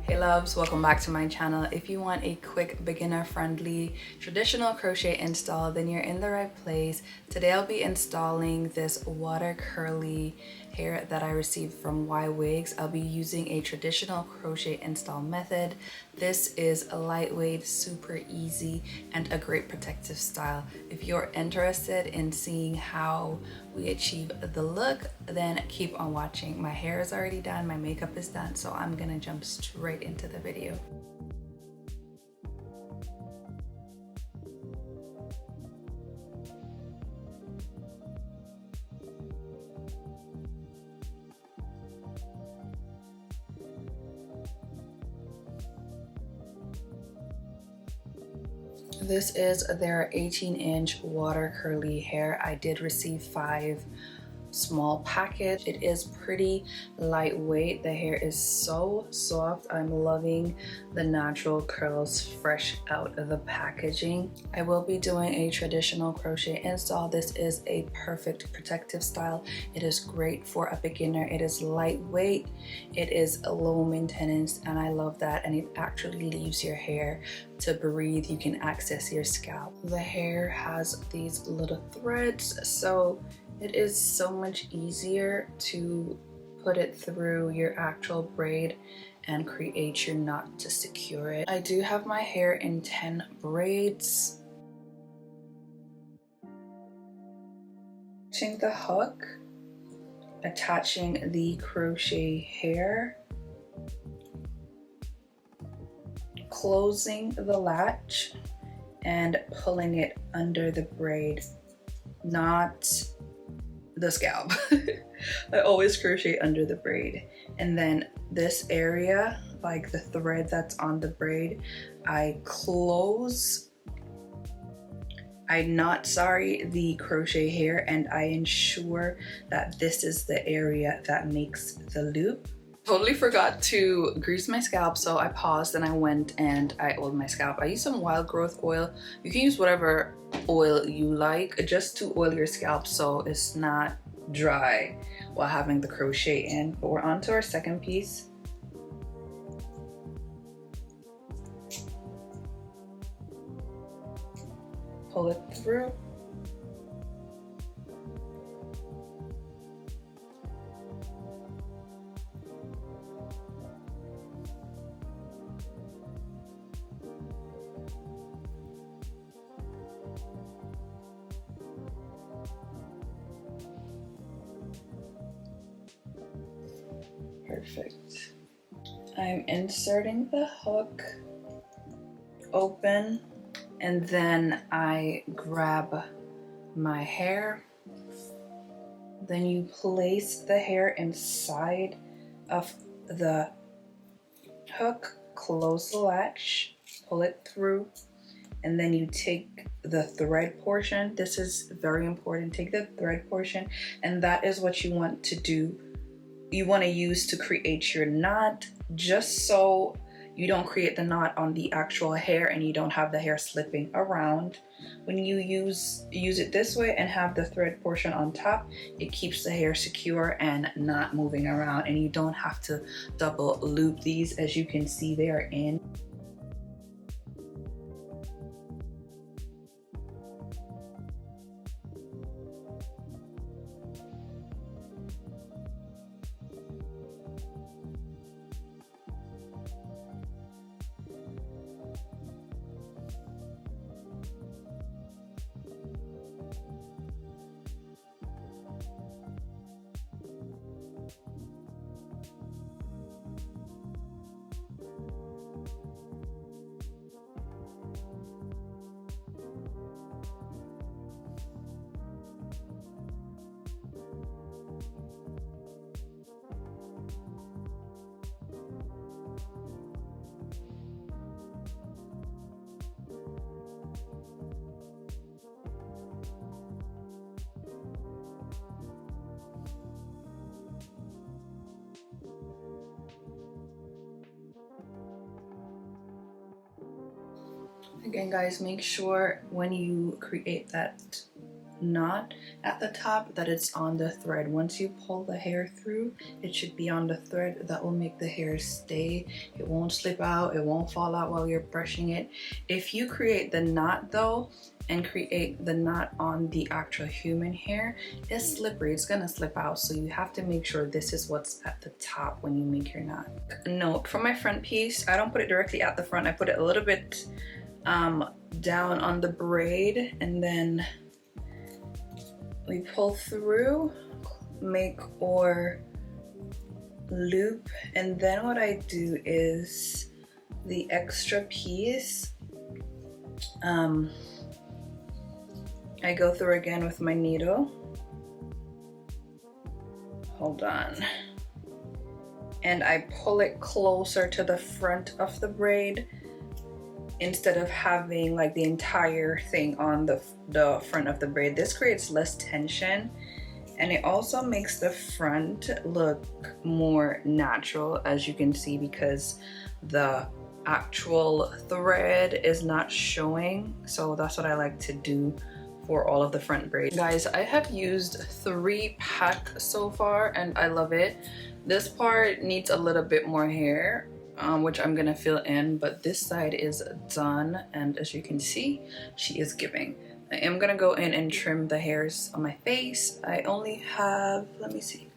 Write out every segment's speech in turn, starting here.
Hey loves, welcome back to my channel. If you want a quick beginner friendly traditional crochet install, then you're in the right place. Today I'll be installing this water curly hair that I received from Ywigs. I'll be using a traditional crochet install method. This is a lightweight, super easy, and a great protective style. If you're interested in seeing how we achieve the look, then keep on watching. My hair is already done, my makeup is done, so I'm gonna jump straight into the video. This is their 18-inch water curly hair. I did receive 5 small package. It is pretty lightweight. The hair is so soft. I'm loving the natural curls fresh out of the packaging. I will be doing a traditional crochet install. This is a perfect protective style. It is great for a beginner. It is lightweight, it is low maintenance, and I love that. And it actually leaves your hair to breathe. You can access your scalp. The hair has these little threads, so it is so much easier to put it through your actual braid and create your knot to secure it. I do have my hair in 10 braids. Attaching the hook, attaching the crochet hair, closing the latch, and pulling it under the braid, not the scalp. I always crochet under the braid, and then this area, like the thread that's on the braid, I close, I knot, the crochet hair, and I ensure that this is the area that makes the loop. Totally forgot to grease my scalp, so I paused and I went and I oiled my scalp. I used some wild growth oil. You can use whatever oil you like just to oil your scalp so it's not dry while having the crochet in. But we're on to our second piece. Pull it through. Perfect. I'm inserting the hook, open, and then I grab my hair. Then you place the hair inside of the hook, close the latch, pull it through, and then you take the thread portion. This is very important. Take the thread portion, and that is what you want to do. You want to use to create your knot, just so you don't create the knot on the actual hair and you don't have the hair slipping around. When you use it this way and have the thread portion on top, it keeps the hair secure and not moving around, and you don't have to double loop these. As you can see, they are in. Again, guys, make sure when you create that knot at the top, that it's on the thread. Once you pull the hair through, it should be on the thread. That will make the hair stay. It won't slip out, it won't fall out while you're brushing it. If you create the knot though, and create the knot on the actual human hair, it's slippery, it's gonna slip out. So you have to make sure this is what's at the top when you make your knot. Note, for my front piece, I don't put it directly at the front, I put it a little bit down on the braid, and then we pull through, make our loop, and then what I do is the extra piece, I go through again with my needle. Hold on. And I pull it closer to the front of the braid instead of having like the entire thing on the front of the braid. This creates less tension, and it also makes the front look more natural, as you can see, because the actual thread is not showing. So that's what I like to do for all of the front braids. Guys, I have used 3 pack so far and I love it. This part needs a little bit more hair, which I'm gonna fill in, but this side is done, and as you can see, she is giving. I am gonna go in and trim the hairs on my face. I only have, let me see,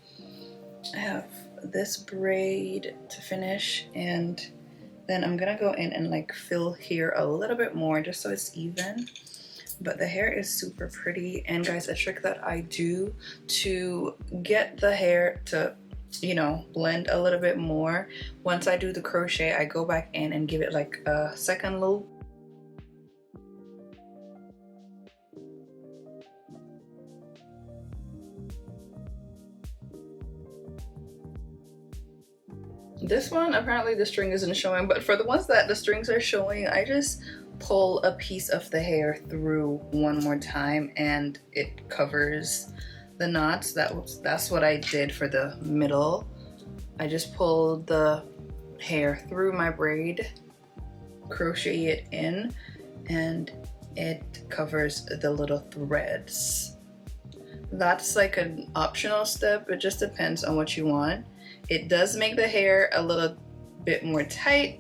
I have this braid to finish, and then I'm gonna go in and like fill here a little bit more just so it's even. But the hair is super pretty. And guys, a trick that I do to get the hair to, you know, blend a little bit more, once I do the crochet, I go back in and give it like a second loop. This one, apparently the string isn't showing, but for the ones that the strings are showing, I just pull a piece of the hair through one more time and it covers the knots. That's what I did for the middle. I just pulled the hair through my braid, crochet it in, and it covers the little threads. That's like an optional step. It just depends on what you want. It does make the hair a little bit more tight.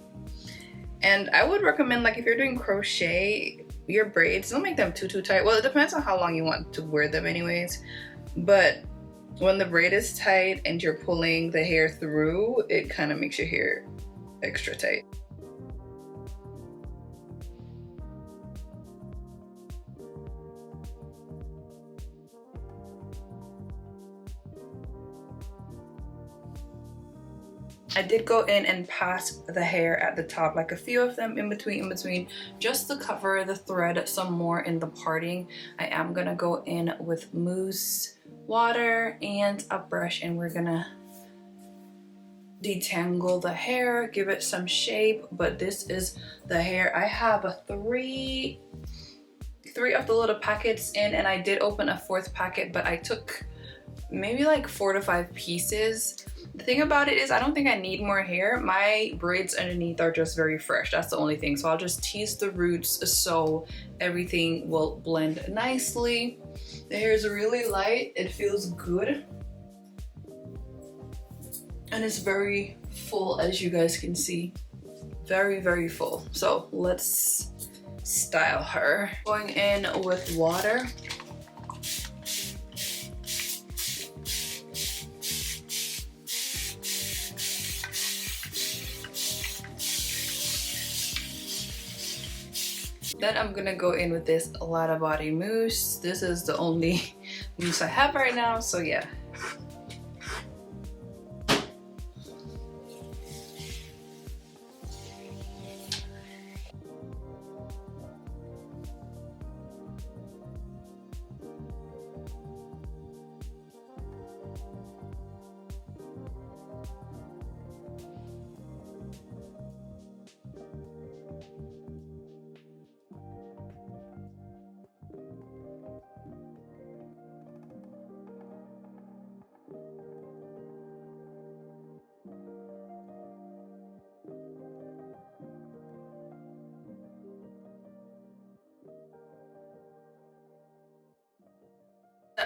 And I would recommend, like, if you're doing crochet, your braids, don't make them too tight. Well, it depends on how long you want to wear them anyways. But when the braid is tight and you're pulling the hair through, it kind of makes your hair extra tight. I did go in and pass the hair at the top, like a few of them in between, just to cover the thread some more in the parting. I am gonna go in with mousse, water, and a brush, and we're gonna detangle the hair, give it some shape. But this is the hair. I have three of the little packets in, and I did open a 4th packet, but I took maybe like 4 to 5 pieces. The thing about it is I don't think I need more hair. My braids underneath are just very fresh. That's the only thing. So I'll just tease the roots so everything will blend nicely. The hair is really light. It feels good. And it's very full, as you guys can see. Very, very full. So let's style her. Going in with water. Then I'm gonna go in with this Lotta Body mousse. This is the only mousse I have right now, so yeah.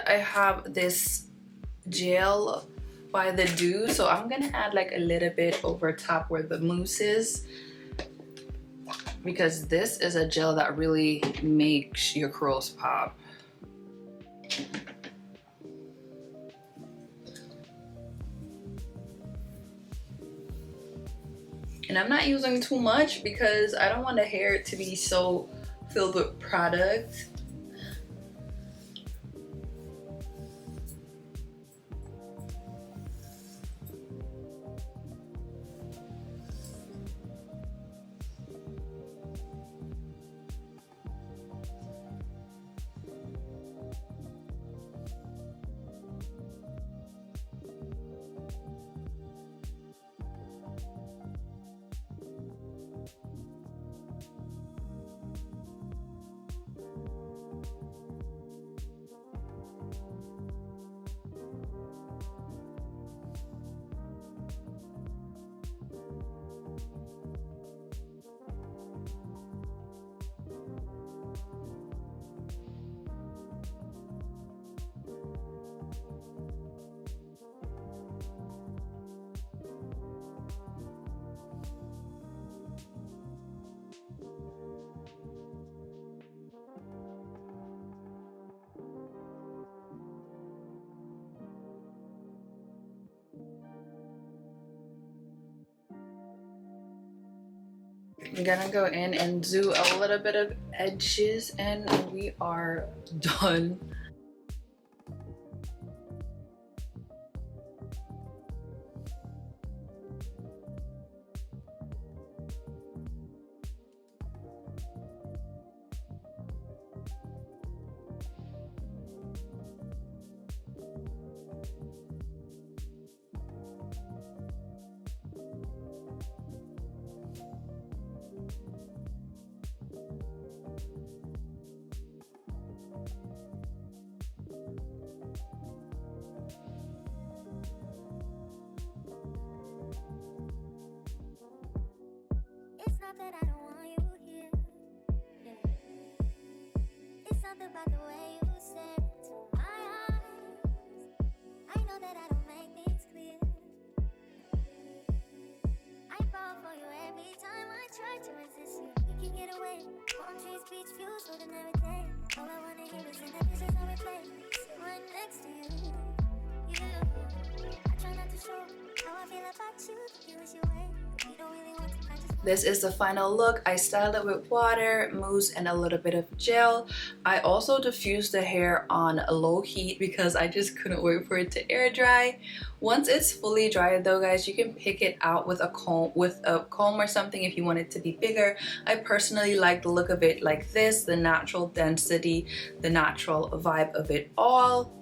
I have this gel by the Dew, so I'm gonna add like a little bit over top where the mousse is, because this is a gel that really makes your curls pop. And I'm not using too much because I don't want the hair to be so filled with product. I'm gonna go in and do a little bit of edges and we are done. That I don't want you here. Yeah. It's something about the way you stare into my eyes. I know that I don't make things clear. I fall for you every time I try to resist you. We can get away. Palm trees, beach views, with an everything. All I wanna hear is in the visions I replay. Sit right next to you. You. I try not to show how I feel about you. You wish you away. You don't really want to. This is the final look. I styled it with water, mousse, and a little bit of gel. I also diffused the hair on low heat because I just couldn't wait for it to air dry. Once it's fully dried though, guys, you can pick it out with a comb or something if you want it to be bigger. I personally like the look of it like this, the natural density, the natural vibe of it all.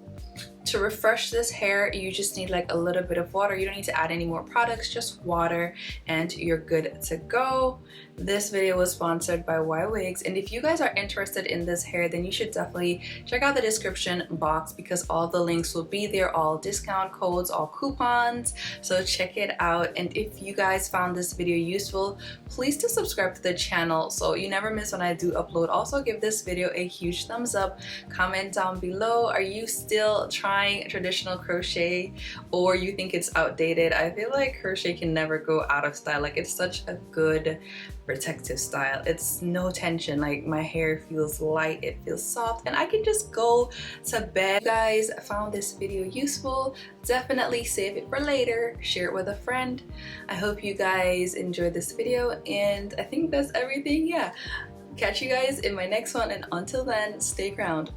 To refresh this hair, you just need like a little bit of water. You don't need to add any more products, just water, and you're good to go. This video was sponsored by Ywigs, and if you guys are interested in this hair, then you should definitely check out the description box because all the links will be there, all discount codes, all coupons, so check it out. And if you guys found this video useful, please do subscribe to the channel so you never miss when I do upload. Also give this video a huge thumbs up. Comment down below, are you still trying traditional crochet or you think it's outdated? I feel like crochet can never go out of style. Like, it's such a good protective style. It's no tension. Like, my hair feels light, it feels soft, and I can just go to bed. If you guys found this video useful, definitely save it for later, share it with a friend. I hope you guys enjoyed this video, and I think that's everything. Yeah, catch you guys in my next one, and until then, stay crowned.